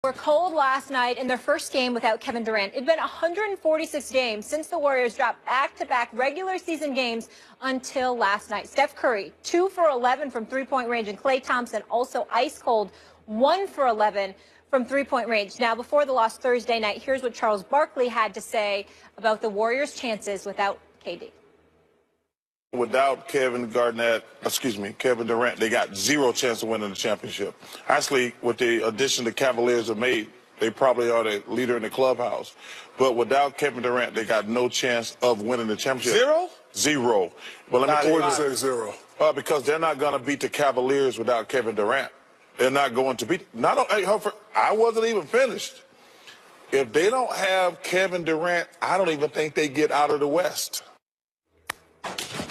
Were cold last night in their first game without Kevin Durant. It'd been 146 games since the Warriors dropped back-to-back regular season games until last night. Steph Curry, 2 for 11 from three-point range, and Klay Thompson also ice cold, 1 for 11 from three-point range. Now, before the loss Thursday night, here's what Charles Barkley had to say about the Warriors' chances without KD. Without Kevin Durant, they got zero chance of winning the championship. Actually, with the addition the Cavaliers have made, they probably are the leader in the clubhouse. But without Kevin Durant, they got no chance of winning the championship. Zero? Zero. But let me tell you why. Say zero. Because they're not going to beat the Cavaliers without Kevin Durant. They're not going to beat. Hey, Humphrey, I wasn't even finished. If they don't have Kevin Durant, I don't even think they get out of the West.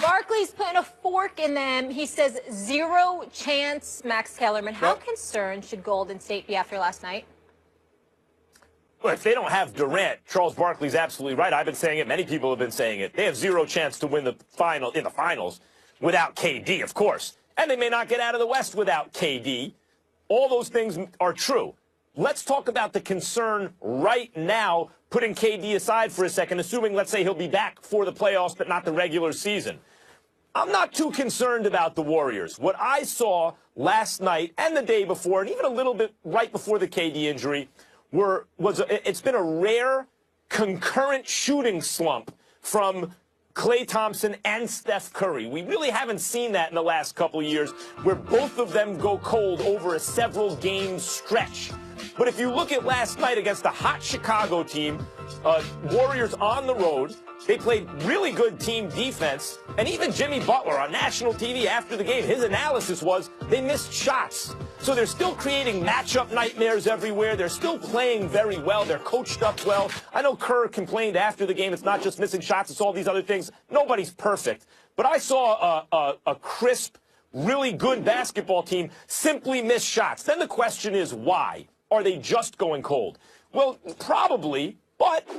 Barkley's putting a fork in them. He says zero chance. Max Kellerman, how concerned should Golden State be after last night? Well, if they don't have Durant, Charles Barkley's absolutely right. I've been saying it. Many people have been saying it. They have zero chance to win the finals without KD, of course. And they may not get out of the West without KD. All those things are true. Let's talk about the concern right now, putting KD aside for a second, assuming, let's say, he'll be back for the playoffs, but not the regular season. I'm not too concerned about the Warriors. What I saw last night and the day before, and even a little bit right before the KD injury, it's been a rare concurrent shooting slump from Klay Thompson and Steph Curry. We really haven't seen that in the last couple of years, where both of them go cold over a several-game stretch. But if you look at last night against the hot Chicago team, Warriors on the road, they played really good team defense. And even Jimmy Butler on national TV after the game, his analysis was they missed shots. So they're still creating matchup nightmares everywhere. They're still playing very well. They're coached up well. I know Kerr complained after the game. It's not just missing shots. It's all these other things. Nobody's perfect. But I saw a crisp, really good basketball team simply miss shots. Then the question is why? Are they just going cold? Well, probably, but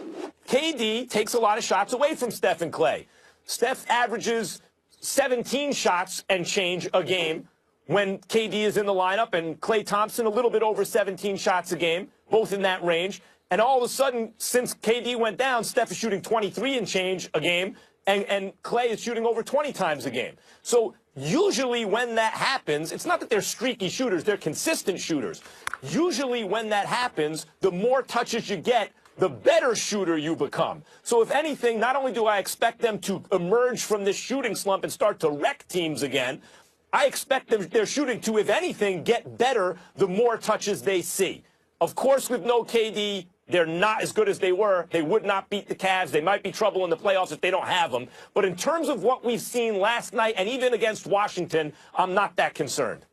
KD takes a lot of shots away from Steph and Klay. Steph averages 17 shots and change a game when KD is in the lineup, and Klay Thompson a little bit over 17 shots a game, both in that range. And all of a sudden, since KD went down, Steph is shooting 23 and change a game, and Klay is shooting over 20 times a game. So usually when that happens, it's not that they're streaky shooters, they're consistent shooters. Usually when that happens, the more touches you get, the better shooter you become. So if anything, not only do I expect them to emerge from this shooting slump and start to wreck teams again, I expect their shooting to, if anything, get better the more touches they see. Of course, with no KD, they're not as good as they were. They would not beat the Cavs. They might be trouble in the playoffs if they don't have them. But in terms of what we've seen last night and even against Washington, I'm not that concerned.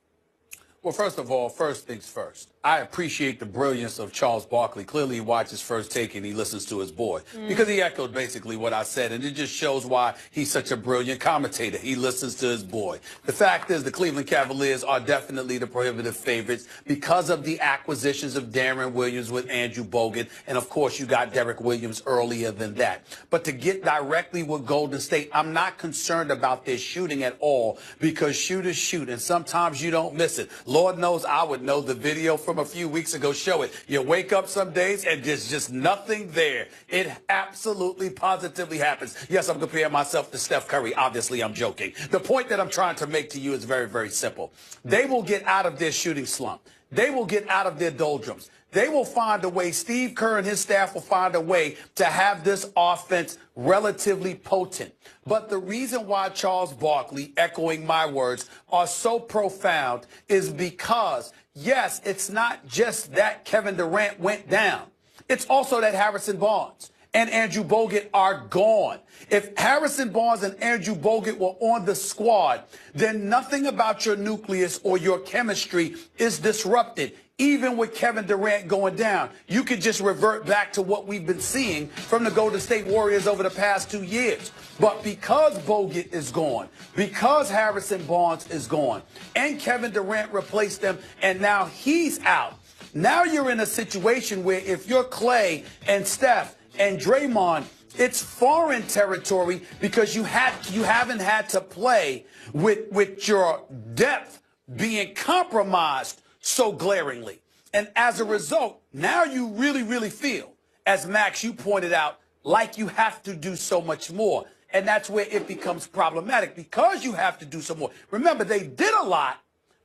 Well, first of all, first things first. I appreciate the brilliance of Charles Barkley. Clearly, he watches First Take and he listens to his boy. Because he echoed basically what I said, and it just shows why he's such a brilliant commentator. He listens to his boy. The fact is the Cleveland Cavaliers are definitely the prohibitive favorites because of the acquisitions of Deron Williams with Andrew Bogut, and of course you got Derek Williams earlier than that. But to get directly with Golden State, I'm not concerned about their shooting at all because shooters shoot, and sometimes you don't miss it. Lord knows I would know the video from a few weeks ago show it. You wake up some days and there's just nothing there. It absolutely, positively happens. Yes, I'm comparing myself to Steph Curry. Obviously, I'm joking. The point that I'm trying to make to you is very, very simple. They will get out of their shooting slump. They will get out of their doldrums. They will find a way, Steve Kerr and his staff will find a way to have this offense relatively potent. But the reason why Charles Barkley, echoing my words, are so profound is because, yes, it's not just that Kevin Durant went down. It's also that Harrison Barnes and Andrew Bogut are gone. If Harrison Barnes and Andrew Bogut were on the squad, then nothing about your nucleus or your chemistry is disrupted. Even with Kevin Durant going down, you could just revert back to what we've been seeing from the Golden State Warriors over the past 2 years. But because Bogut is gone, because Harrison Barnes is gone, and Kevin Durant replaced them, and now he's out, now you're in a situation where if you're Klay and Steph and Draymond, it's foreign territory because you haven't had to play with your depth being compromised so glaringly. And as a result, now you really, really feel, as Max, you pointed out, like you have to do so much more. And that's where it becomes problematic because you have to do some more. Remember, they did a lot,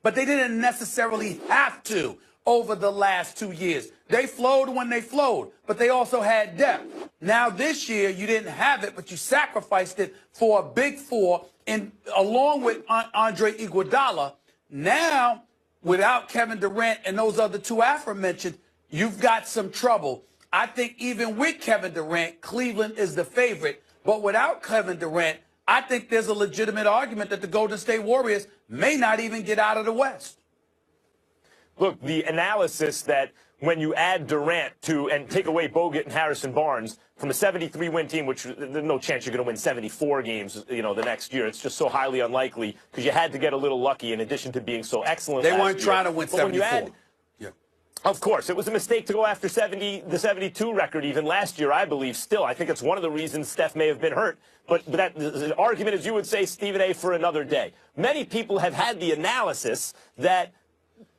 but they didn't necessarily have to over the last 2 years. They flowed when they flowed, but they also had depth. Now this year, you didn't have it, but you sacrificed it for a big four, and along with Andre Iguodala. Now, without Kevin Durant and those other two aforementioned, you've got some trouble. I think even with Kevin Durant, Cleveland is the favorite. But without Kevin Durant, I think there's a legitimate argument that the Golden State Warriors may not even get out of the West. Look, the analysis that when you add Durant to and take away Bogut and Harrison Barnes from a 73-win team, which there's no chance you're going to win 74 games, the next year. It's just so highly unlikely because you had to get a little lucky in addition to being so excellent. They weren't trying to win 74. Of course, it was a mistake to go after the 72 record even last year, I believe. Still, I think it's one of the reasons Steph may have been hurt. But that the argument, as you would say, Stephen A., for another day. Many people have had the analysis that,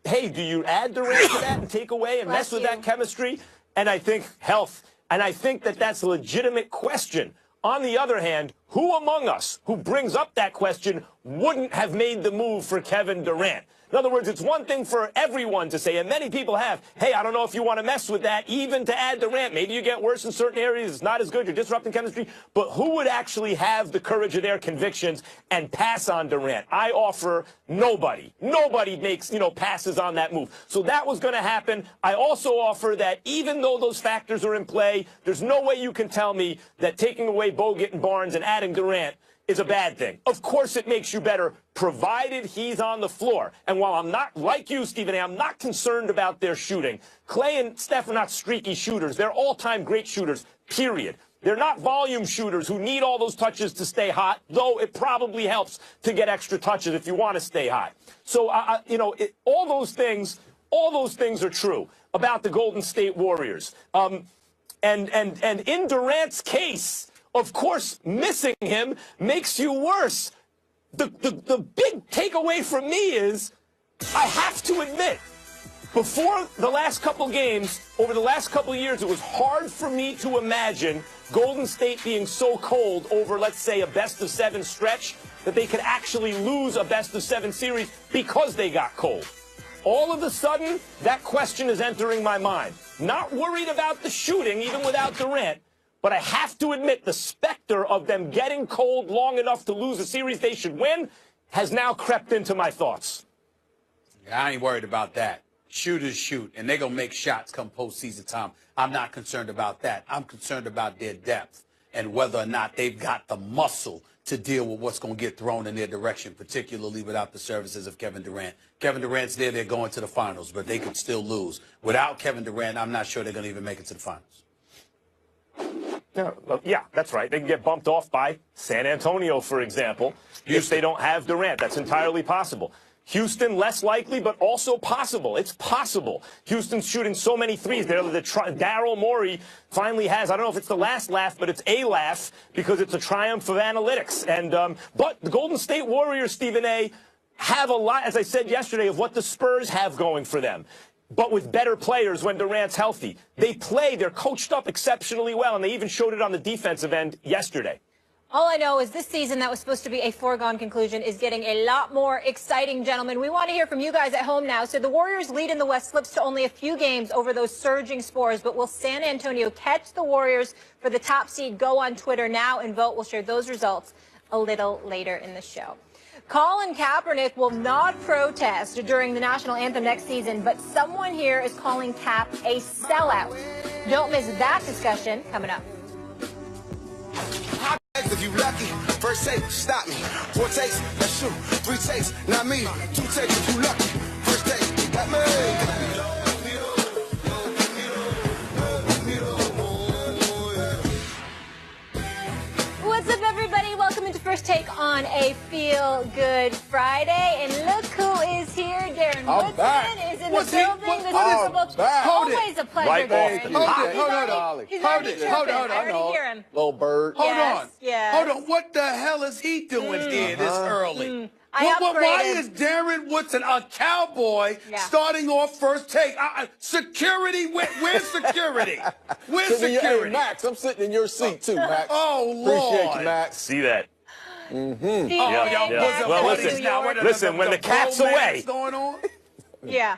hey, do you add Durant to that and take away and mess with that chemistry? And I think health. And I think that that's a legitimate question. On the other hand, who among us who brings up that question wouldn't have made the move for Kevin Durant? In other words, it's one thing for everyone to say, and many people have, hey, I don't know if you want to mess with that, even to add Durant. Maybe you get worse in certain areas. It's not as good. You're disrupting chemistry. But who would actually have the courage of their convictions and pass on Durant? I offer nobody. Nobody makes, passes on that move. So that was going to happen. I also offer that even though those factors are in play, there's no way you can tell me that taking away Bogut and Barnes and adding Durant is a bad thing. Of course it makes you better, provided he's on the floor. And while I'm not, like you, Stephen A., I'm not concerned about their shooting. Clay and Steph are not streaky shooters. They're all-time great shooters, period. They're not volume shooters who need all those touches to stay hot, though it probably helps to get extra touches if you want to stay hot. So, all those things are true about the Golden State Warriors. And in Durant's case, of course, missing him makes you worse. The big takeaway from me is I have to admit, before the last couple games, over the last couple years, it was hard for me to imagine Golden State being so cold over, let's say, a best-of-7 stretch that they could actually lose a best-of-7 series because they got cold. All of a sudden, that question is entering my mind. Not worried about the shooting, even without Durant. But I have to admit, the specter of them getting cold long enough to lose a series they should win has now crept into my thoughts. I ain't worried about that. Shooters shoot, and they're going to make shots come postseason time. I'm not concerned about that. I'm concerned about their depth and whether or not they've got the muscle to deal with what's going to get thrown in their direction, particularly without the services of Kevin Durant. Kevin Durant's there. They're going to the finals, but they could still lose. Without Kevin Durant, I'm not sure they're going to even make it to the finals. Yeah, that's right. They can get bumped off by San Antonio, for example, if they don't have Durant. That's entirely possible. Houston, less likely, but also possible. It's possible. Houston's shooting so many threes there that Daryl Morey finally has, I don't know if it's the last laugh, but it's a laugh because it's a triumph of analytics. And but the Golden State Warriors, Stephen A., have a lot, as I said yesterday, of what the Spurs have going for them. But with better players when Durant's healthy. They're coached up exceptionally well, and they even showed it on the defensive end yesterday. All I know is this season that was supposed to be a foregone conclusion is getting a lot more exciting, gentlemen. We want to hear from you guys at home now. So the Warriors' lead in the West slips to only a few games over those surging Spurs. But will San Antonio catch the Warriors for the top seed? Go on Twitter now and vote. We'll share those results a little later in the show. Colin Kaepernick will not protest during the national anthem next season, but someone here is calling Cap a sellout. Don't miss that discussion coming up. If you lucky, first take, stop me. 4 takes, that's you. 3 takes, not me. 2 takes if you lucky. First take, got me. What's up, everybody? Welcome into First Take on a Feel Good Friday. And look who is here. Darren Woodson is in the building. Always a pleasure, Right Darren. Hold on. I already hear him. Little bird. Hold on. Yes. Hold on. What the hell is he doing here this early? Why is Darren Woodson, a Cowboy, starting off first take? Security? Where's security? Where's security? Hey, Max, I'm sitting in your seat too, Max. Oh, Lord. Appreciate you, Max. See that? Well, listen, when the cat's away. Going on? Yeah.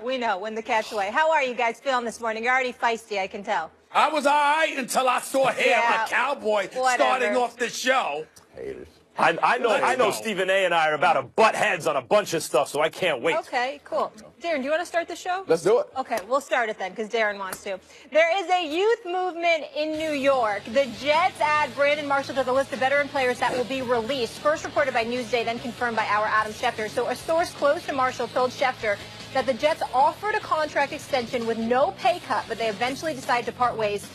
We know when the cat's away. How are you guys feeling this morning? You're already feisty, I can tell. I was all right until I saw him, a Cowboy, starting off the show. Haters. I know Stephen A. and I are about to butt heads on a bunch of stuff, so I can't wait. Okay, cool. Darren, do you want to start the show? Let's do it. Okay, we'll start it then, because Darren wants to. There is a youth movement in New York. The Jets add Brandon Marshall to the list of veteran players that will be released. First reported by Newsday, then confirmed by our Adam Schefter. So a source close to Marshall told Schefter that the Jets offered a contract extension with no pay cut, but they eventually decided to part ways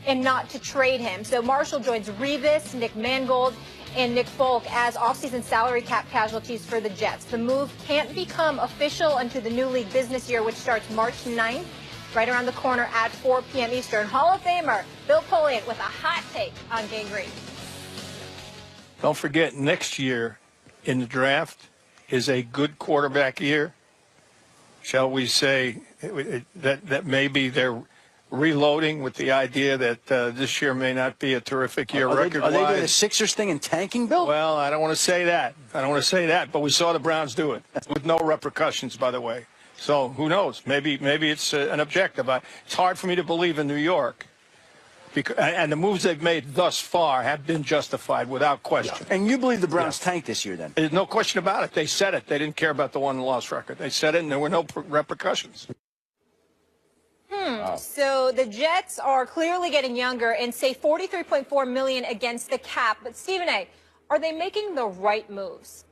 and not to trade him. So Marshall joins Revis, Nick Mangold, and Nick Folk as offseason salary cap casualties for the Jets. The move can't become official until the new league business year, which starts March 9th, right around the corner at 4 p.m. Eastern. Hall of Famer Bill Polian with a hot take on Gang Green. Don't forget, next year in the draft is a good quarterback year. Shall we say that maybe they're reloading with the idea that this year may not be a terrific year record-wise. Are they doing the Sixers thing and tanking, Bill? Well, I don't want to say that. But we saw the Browns do it with no repercussions, by the way. So who knows? Maybe it's an objective. It's hard for me to believe in New York. And the moves they've made thus far have been justified without question. And you believe the Browns tanked this year, then? There's no question about it. They said it. They didn't care about the won-loss record. They said it, and there were no repercussions. So the Jets are clearly getting younger and save $43.4 million against the cap. But Stephen A., are they making the right moves?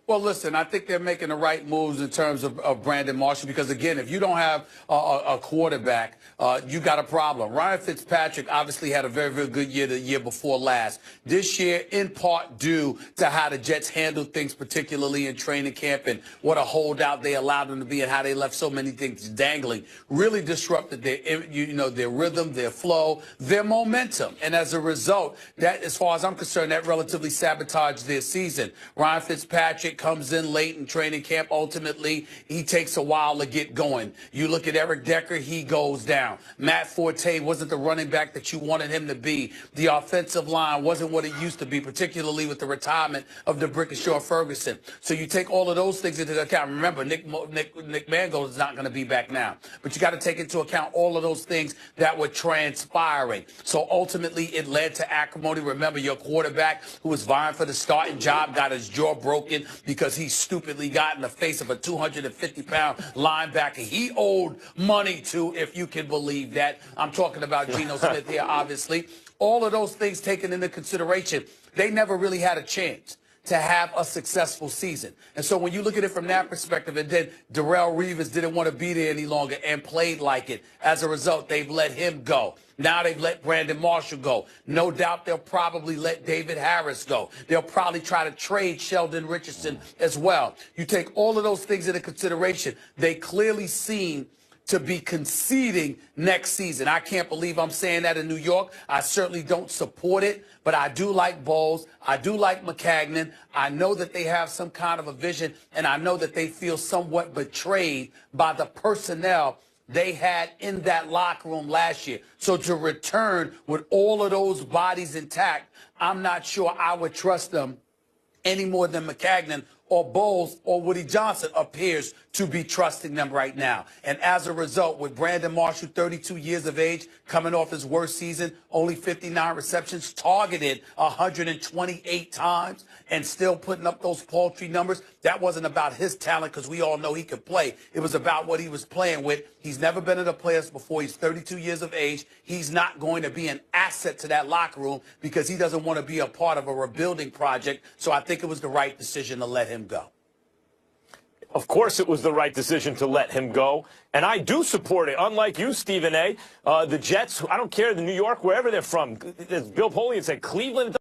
Well, listen, I think they're making the right moves in terms of Brandon Marshall because, again, if you don't have a quarterback, you got a problem. Ryan Fitzpatrick obviously had a very, very good year the year before last. This year, in part due to how the Jets handled things, particularly in training camp and what a holdout they allowed them to be and how they left so many things dangling, really disrupted their rhythm, their flow, their momentum. And as a result, that, as far as I'm concerned, that relatively sabotaged their season. Ryan Fitzpatrick comes in late in training camp. Ultimately, he takes a while to get going. You look at Eric Decker, he goes down. Matt Forte wasn't the running back that you wanted him to be. The offensive line wasn't what it used to be, particularly with the retirement of DeBrickashaw Ferguson. So you take all of those things into account. Remember, Nick Mangold is not going to be back now. But you got to take into account all of those things that were transpiring. So ultimately, it led to acrimony. Remember, your quarterback who was vying for the starting job got his jaw broken because he stupidly got in the face of a 250-pound linebacker he owed money to, if you can believe that. I'm talking about Geno Smith here, obviously. All of those things taken into consideration, they never really had a chance to have a successful season. And so when you look at it from that perspective, and then Darrelle Revis didn't want to be there any longer and played like it. As a result, they've let him go. Now they've let Brandon Marshall go. No doubt they'll probably let David Harris go. They'll probably try to trade Sheldon Richardson as well. You take all of those things into consideration. They clearly seem to be conceding next season. I can't believe I'm saying that in New York. I certainly don't support it, but I do like Bowles. I do like Maccagnan. I know that they have some kind of a vision, and I know that they feel somewhat betrayed by the personnel they had in that locker room last year. So to return with all of those bodies intact, I'm not sure I would trust them any more than Maccagnan or Bowles or Woody Johnson appears to be trusting them right now. And as a result, with Brandon Marshall, 32 years of age, coming off his worst season, only 59 receptions, targeted 128 times, and still putting up those paltry numbers, that wasn't about his talent because we all know he could play. It was about what he was playing with. He's never been in a playoffs before. He's 32 years of age. He's not going to be an asset to that locker room because he doesn't want to be a part of a rebuilding project. So I think it was the right decision to let him go. Of course it was the right decision to let him go. And I do support it. Unlike you, Stephen A., the Jets, I don't care, the New York, wherever they're from, as Bill Polian said, Cleveland